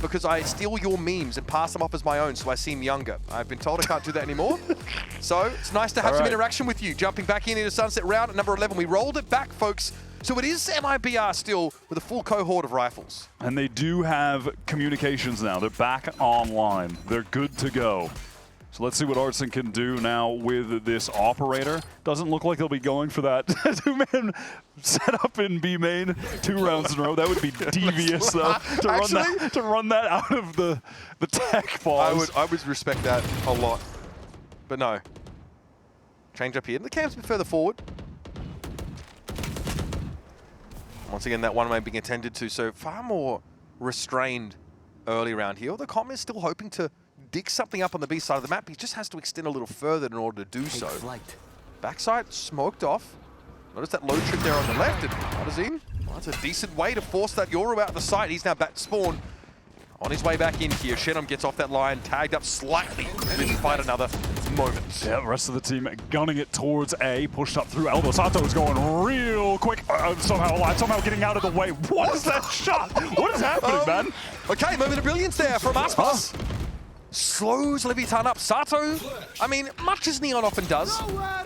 because I steal your memes and pass them off as my own so I seem younger. I've been told I can't do that anymore. So it's nice to have some interaction with you. Jumping back into Sunset round at number 11. We rolled it back, folks. So it is MIBR still with a full cohort of rifles. And they do have communications now. They're back online. They're good to go. So let's see what Artson can do now with this operator. Doesn't look like they'll be going for that two-man setup in B main 2 rounds in a row. That would be devious, though, to run that out of the tech pause. I would respect that a lot. But no. Change up here. The camp's a bit further forward. Once again, that one may be attended to, so far more restrained early round here. Although Com is still hoping to dig something up on the B side of the map. He just has to extend a little further in order to do so. Backside smoked off. Notice that low trip there on the left, and Odyssey, well, that's a decent way to force that Yoru out of the site. He's now back to spawn. On his way back in here, Shenum gets off that line, tagged up slightly. Didn't fight another moment. Yeah, the rest of the team gunning it towards A, pushed up through elbow. Sato is going real quick, somehow alive, somehow getting out of the way. What is that shot? What is happening, man? Okay, moment of brilliance there from Aspas. Slows Leviathan up. Sato, I mean, much as Neon often does,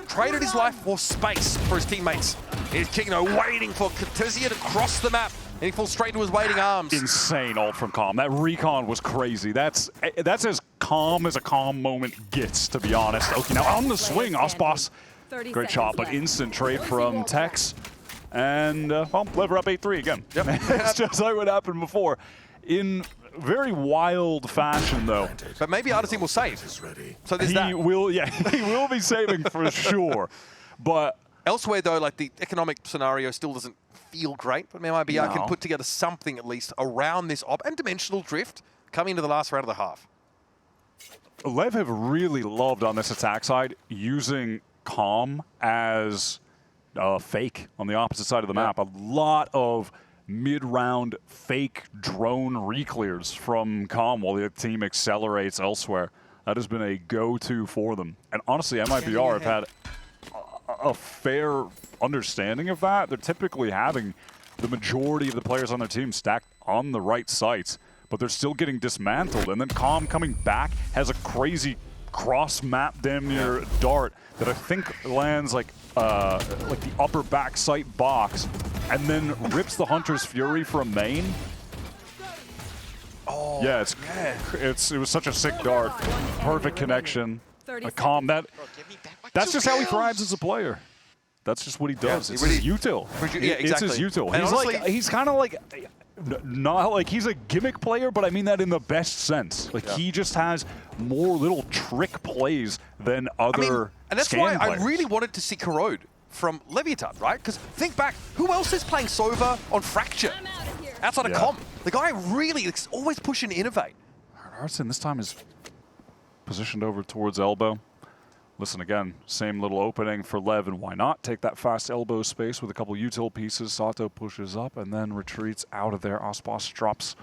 traded his life for space for his teammates. He's Kingno waiting for Katizia to cross the map, and he falls straight into his waiting arms. Insane ult from Calm. That recon was crazy. That's as calm as a calm moment gets, to be honest. Okay, now on the swing, Aspas, great shot, but instant trade from Tex. And, well, Lever up 8-3 again. Yep. It's just like what happened before. In very wild fashion, though. But maybe Artesim will save. So there's that. He will, yeah, he will be saving for sure. But elsewhere, though, like the economic scenario still doesn't feel great. But MIBR can put together something at least around this op and dimensional drift coming into the last round of the half. Lev have really loved on this attack side using Calm as fake on the opposite side of the map. A lot of mid-round fake drone reclears from Calm while the team accelerates elsewhere. That has been a go-to for them. And honestly, MIBR have had a fair understanding of that. They're typically having the majority of the players on their team stacked on the right sites, but they're still getting dismantled. And then Calm coming back has a crazy cross-map damn near dart that I think lands like the upper back sight box and then rips the Hunter's Fury from main. Oh, yeah, it was such a sick dart. Perfect connection. Calm, that's just how he thrives as a player. That's just what he does. It's his util. Yeah, exactly. It's his util. And He's honestly, he's kind of like, not like he's a gimmick player, but I mean that in the best sense. Like he just has more little trick plays than other and that's why I really wanted to see Corrode from Leviathan, right? Because think back, who else is playing Sova on Fracture outside of Com? The guy really is always pushing to innovate. Arson this time is positioned over towards elbow. Listen again, same little opening for Lev, and why not take that fast elbow space with a couple util pieces. Sato pushes up and then retreats out of there. Aspas drops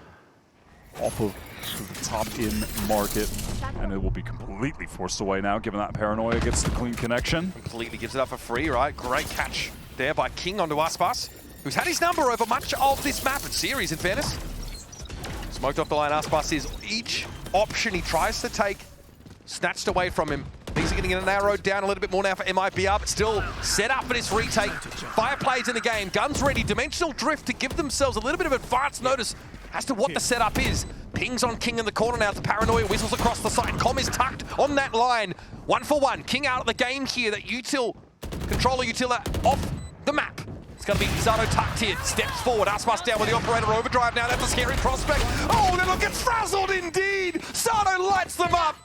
off of the top in market, and it will be completely forced away now, given that Paranoia gets the clean connection. Completely gives it up for free, right? Great catch there by King onto Aspas, who's had his number over much of this map and series, in fairness. Smoked off the line, Aspas is each option he tries to take snatched away from him. Things are getting narrowed down a little bit more now for MIBR, but still set up for this retake. Fire plays in the game, guns ready, dimensional drift to give themselves a little bit of advance notice as to what the setup is. Pings on King in the corner now, the Paranoia whistles across the side. Com is tucked on that line. 1-for-1, King out of the game here. That util, controller utila off the map. It's going to be Zato tucked here, steps forward, Aspas down with the operator overdrive now. That's a scary prospect. Oh, Little gets frazzled indeed. Zato lights them up.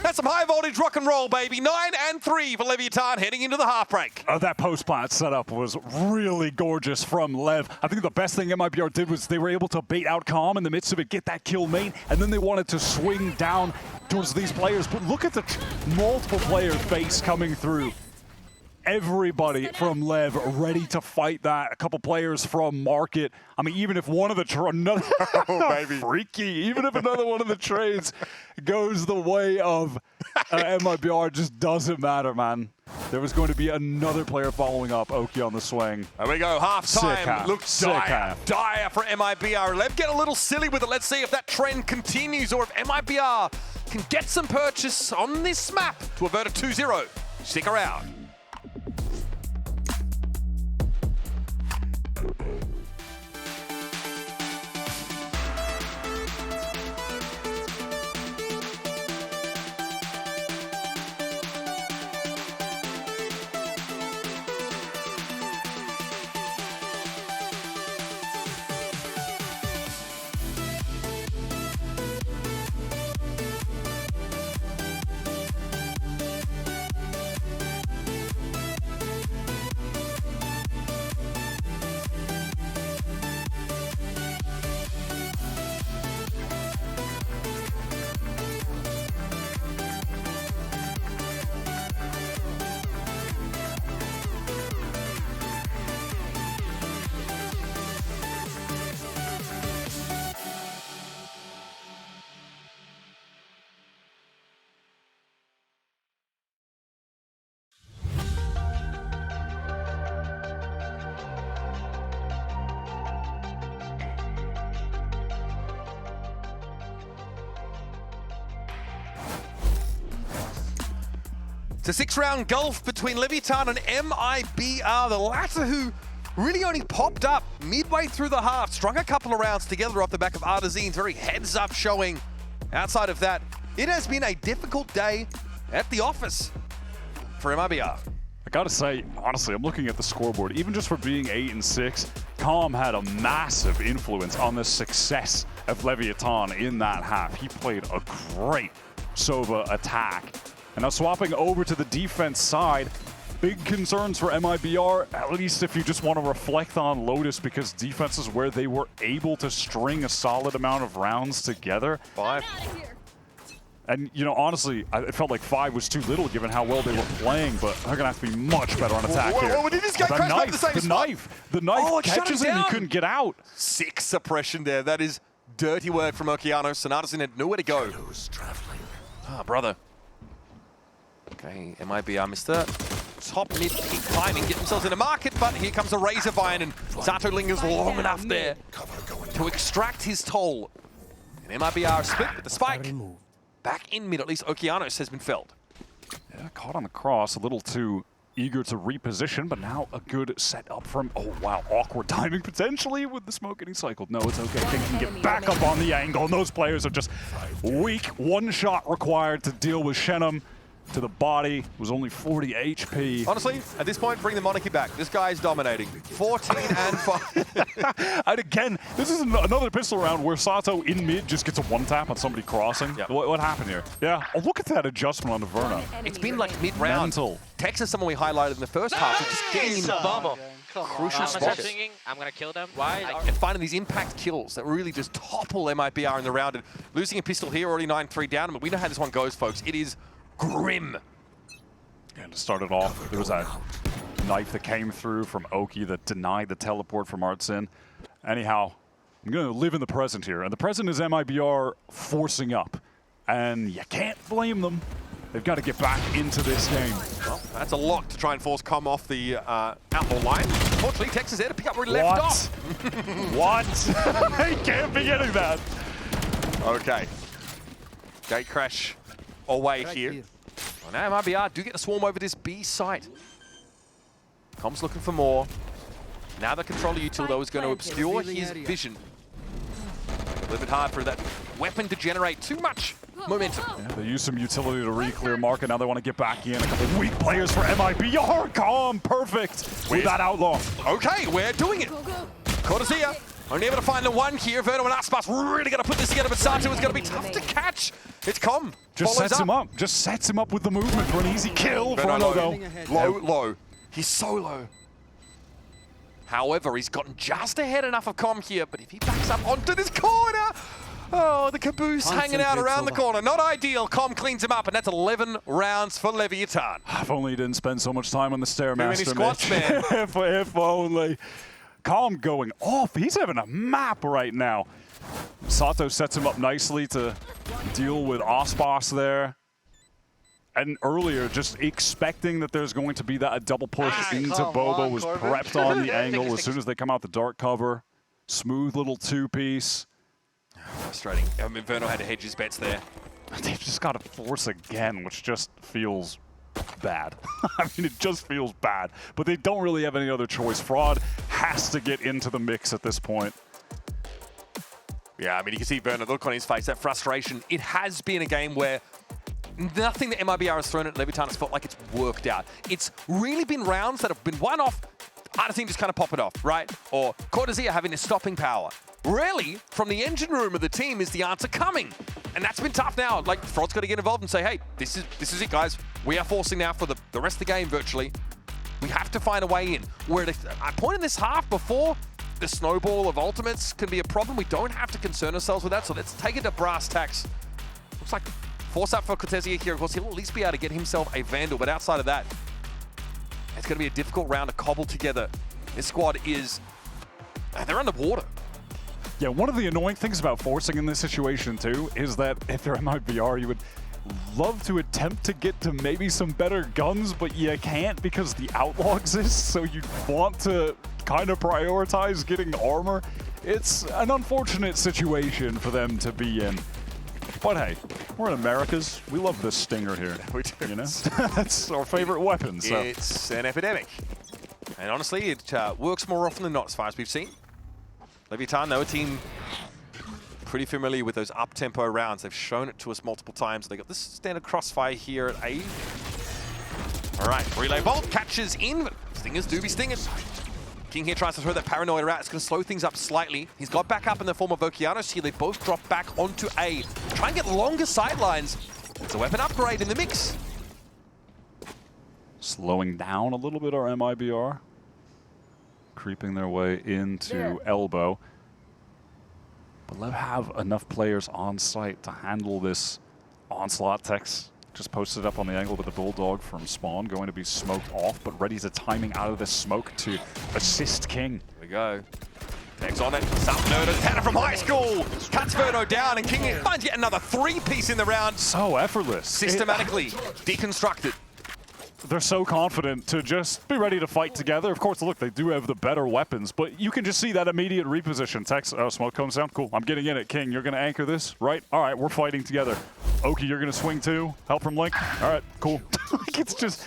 That's some high voltage rock and roll, baby. 9-3 for Leviathan heading into the half break. That post-plant setup was really gorgeous from Lev. I think the best thing MIBR did was they were able to bait out Calm in the midst of it, get that kill main, and then they wanted to swing down towards these players. But look at the multiple player face coming through. Everybody from Lev ready to fight that. A couple players from Market. I mean, even if one of the another freaky, even if another one of the trades goes the way of MIBR, just doesn't matter, man. There was going to be another player following up Oki on the swing. There we go, half time. Looks dire for MIBR. Lev get a little silly with it. Let's see if that trend continues or if MIBR can get some purchase on this map to avert a 2-0. Stick around. It's a 6-round gulf between Leviathan and MIBR, the latter who really only popped up midway through the half, strung a couple of rounds together off the back of Artizine's very heads-up showing. Outside of that, it has been a difficult day at the office for MIBR. I gotta say, honestly, I'm looking at the scoreboard. Even just for being 8-6, Calm had a massive influence on the success of Leviathan in that half. He played a great Sova attack. And now swapping over to the defense side, big concerns for MIBR, at least if you just want to reflect on Lotus, because defense is where they were able to string a solid amount of rounds together. 5. And, you know, honestly, it felt like 5 was too little given how well they were playing, but they're going to have to be much better on attack here. Did this guy crash back the same spot? The knife Oh, it shut catches him him, he down. couldn't get out. 6 suppression there. That is dirty work from Okeanos, and Artisan had nowhere to go. Ah, brother. Okay, MIBR missed the top mid-peak timing, get themselves in the market, but here comes a Razor Vine, and Zato lingers long enough there to extract his toll. And MIBR split with the spike. Back in mid, at least Okeanos has been felled. Yeah, caught on the cross, a little too eager to reposition, but now a good setup from, oh wow, awkward timing potentially with the smoke getting cycled. No, it's okay, they can get back up on the angle, and those players are just weak. 1 shot required to deal with Shenum. To the body, was only 40 HP. Honestly, at this point, bring the monarchy back. This guy is dominating. 14 and 5. And again, this is another pistol round where Sato in mid just gets a 1-tap on somebody crossing. Yep. What happened here? Yeah, oh, look at that adjustment on Verna. It's been like mid-round. Mental. Tex is someone we highlighted in the first half. It's just getting in Bumble. crucial Stop spots. singing. I'm gonna kill them. Why? And finding these impact kills that really just topple MIBR in the round. And losing a pistol here, already 9-3 down. But we know how this one goes, folks. It is grim. And to start it off, there was that knife that came through from Oki that denied the teleport from Artsin. Anyhow, I'm going to live in the present here. And the present is MIBR forcing up. And you can't blame them. They've got to get back into this game. Well, that's a lot to try and force Com off the outlaw line. Unfortunately, Tex is there to pick up where he left off. What? They can't be getting that. Okay. Gate crash away here. Well, now MIBR do get the swarm over this B site. Com's looking for more. Now the controller util though is going to obscure his vision. A little bit hard for that weapon to generate too much momentum. Yeah, they use some utility to re-clear market. Now they want to get back in. A couple of weak players for MIBR. Calm, perfect with that outlaw. Okay, we're doing it. Corrode only able to find the one here. Verno and Aspas really going to put this together, but Sato is going to be tough to catch. It's Com. Just sets him up. Just sets him up with the movement for an easy kill. Verno Verno, though. low. He's so low. However, he's gotten just ahead enough of Com here, but if he backs up onto this corner, oh, the caboose hanging out around the corner. Not ideal. Com cleans him up, and that's 11 rounds for Leviathan. If only he didn't spend so much time on the Stairmaster. Too many squats, man. if only. Calm going off. He's having a map right now. Sato sets him up nicely to deal with Ospas there. And earlier, just expecting that there's going to be that a double push into Bobo, was prepped on the angle as soon as they come out the dark cover. Smooth little 2-piece. Frustrating. I mean, Verno had to hedge his bets there. They've just got to force again, which just feels bad. I mean, it just feels bad. But they don't really have any other choice. Fraud has to get into the mix at this point. Yeah, I mean, you can see Verno look on his face, that frustration. It has been a game where nothing that MIBR has thrown at Leviathan has felt like it's worked out. It's really been rounds that have been one-off. Artisan just kind of pop it off, right? Or Corrode having a stopping power. Really, from the engine room of the team is the answer coming. And that's been tough now. Like, Fraud's got to get involved and say, hey, this is it, guys. We are forcing now for the rest of the game, virtually. We have to find a way in. We're at a point in this half before the snowball of ultimates can be a problem. We don't have to concern ourselves with that, so let's take it to brass tacks. Looks like force up for Cortezia here. Of course, he'll at least be able to get himself a Vandal, but outside of that, it's going to be a difficult round to cobble together. This squad is... they're underwater. Yeah, one of the annoying things about forcing in this situation, too, is that if you're MIBR, you would love to attempt to get to maybe some better guns, but you can't because the outlaw exists, so you want to kind of prioritize getting armor. It's an unfortunate situation for them to be in. But hey, we're in Americas. We love this stinger here. We do. You know, that's our favorite weapon. So It's an epidemic. And honestly, it works more often than not as far as we've seen. Leviathan, though, a team pretty familiar with those up-tempo rounds. They've shown it to us multiple times. They got this standard crossfire here at A. All right, relay bolt catches in, but stingers do be stingers. King here tries to throw that paranoia out. It's going to slow things up slightly. He's got back up in the form of Okeanos here. They both drop back onto A. Try and get longer sidelines. It's a weapon upgrade in the mix. slowing down a little bit our MIBR, creeping their way into elbow. But LEV have enough players on site to handle this onslaught. Tex just posted up on the angle with the Bulldog from spawn, going to be smoked off, but ready to timing out of this smoke to assist King. Here we go. Tex on it. South Nerder, Tanner from high school. Cuts Verno down, and King finds yet another three-piece in the round. So effortless. Systematically deconstructed. They're so confident to just be ready to fight together. Of course, look, they do have the better weapons, but you can just see that immediate reposition. Tex, oh, smoke comes down. Cool. I'm getting in it. King, you're going to anchor this, right? All right, we're fighting together. Oki, you're going to swing too. Help from Link. All right, cool. It's just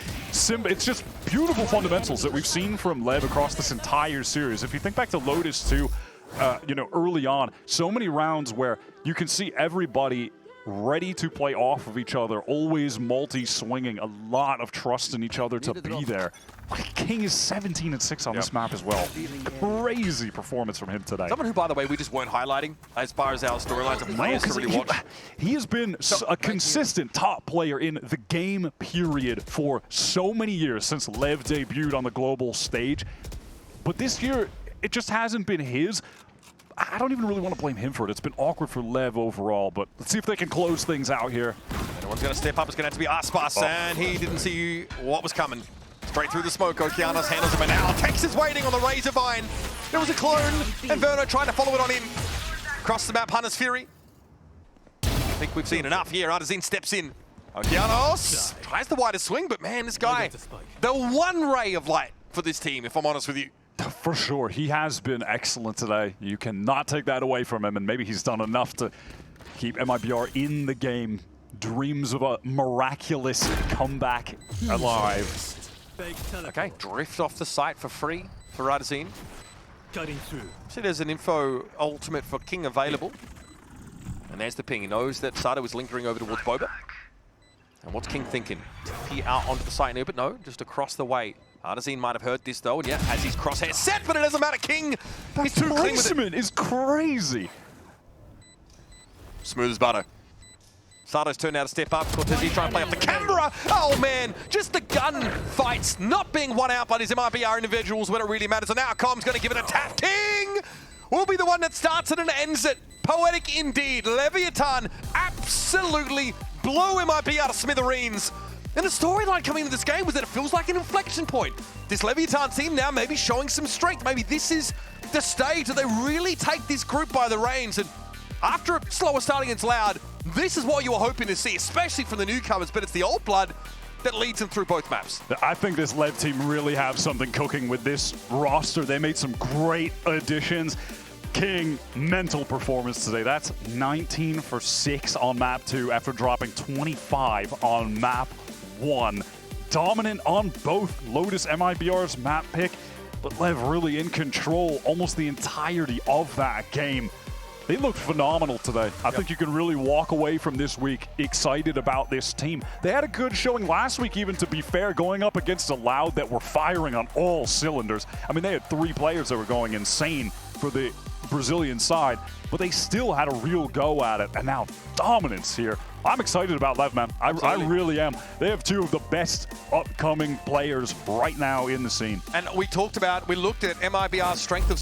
beautiful fundamentals that we've seen from LEV across this entire series. If you think back to Lotus too, you know, early on, so many rounds where you can see everybody ready to play off of each other, always multi-swinging, a lot of trust in each other to be there. King is 17-6 on this map as well. Crazy performance from him today. Someone who, by the way, we just weren't highlighting as far as our storylines of players to really watch. He has been a consistent top player in the game period for so many years since LEV debuted on the global stage. But this year, it just hasn't been his. I don't even really want to blame him for it. It's been awkward for LEV overall, but let's see if they can close things out here. Anyone's going to step up. It's going to have to be Aspas, and he didn't see what was coming. Straight through the smoke, Okeanos handles him, and now Tex is waiting on the Razor Vine. There was a clone, and Verno trying to follow it on in. Across the map, Hunter's Fury. I think we've seen enough here. Artazine steps in. Okeanos tries the widest swing, but man, this guy, the one ray of light for this team, if I'm honest with you. For sure, he has been excellent today. You cannot take that away from him, and maybe he's done enough to keep MIBR in the game. Dreams of a miraculous comeback alive. Okay, drift off the site for free for Artazine. See, there's an info ultimate for King available. And there's the ping. He knows that Sato is lingering over towards Boba. And what's King thinking? TP out onto the site now, but no, just across the way. Artazine might have heard this though, and yeah, has his crosshair set, but it doesn't matter. King, he's too clean with it. Placement is crazy. Smooth as butter. Sato's turned out to step up. Cortez trying to play off the camera. Oh man, just the gun fights not being won out by these MIBR individuals when it really matters. And now Com's going to give it a tap. King will be the one that starts it and ends it. Poetic indeed. Leviathan absolutely blew MIB out of smithereens. And the storyline coming into this game was that it feels like an inflection point. This Leviathan team now maybe showing some strength. Maybe this is the stage that they really take this group by the reins. And after a slower starting against Loud, this is what you were hoping to see, especially from the newcomers, but it's the old blood that leads them through both maps. I think this LEV team really have something cooking with this roster. They made some great additions. King, mental performance today. That's 19 for 6 on map 2 after dropping 25 on map 1. Dominant on both Lotus MIBR's map pick, but LEV really in control almost the entirety of that game. They looked phenomenal today. I think you can really walk away from this week excited about this team. They had a good showing last week, even, to be fair, going up against a Loud that were firing on all cylinders. I mean, they had 3 players that were going insane for the Brazilian side, but they still had a real go at it, and now dominance here. I'm excited about LEV, man. I really am. They have 2 of the best upcoming players right now in the scene. And we looked at MIBR's strength of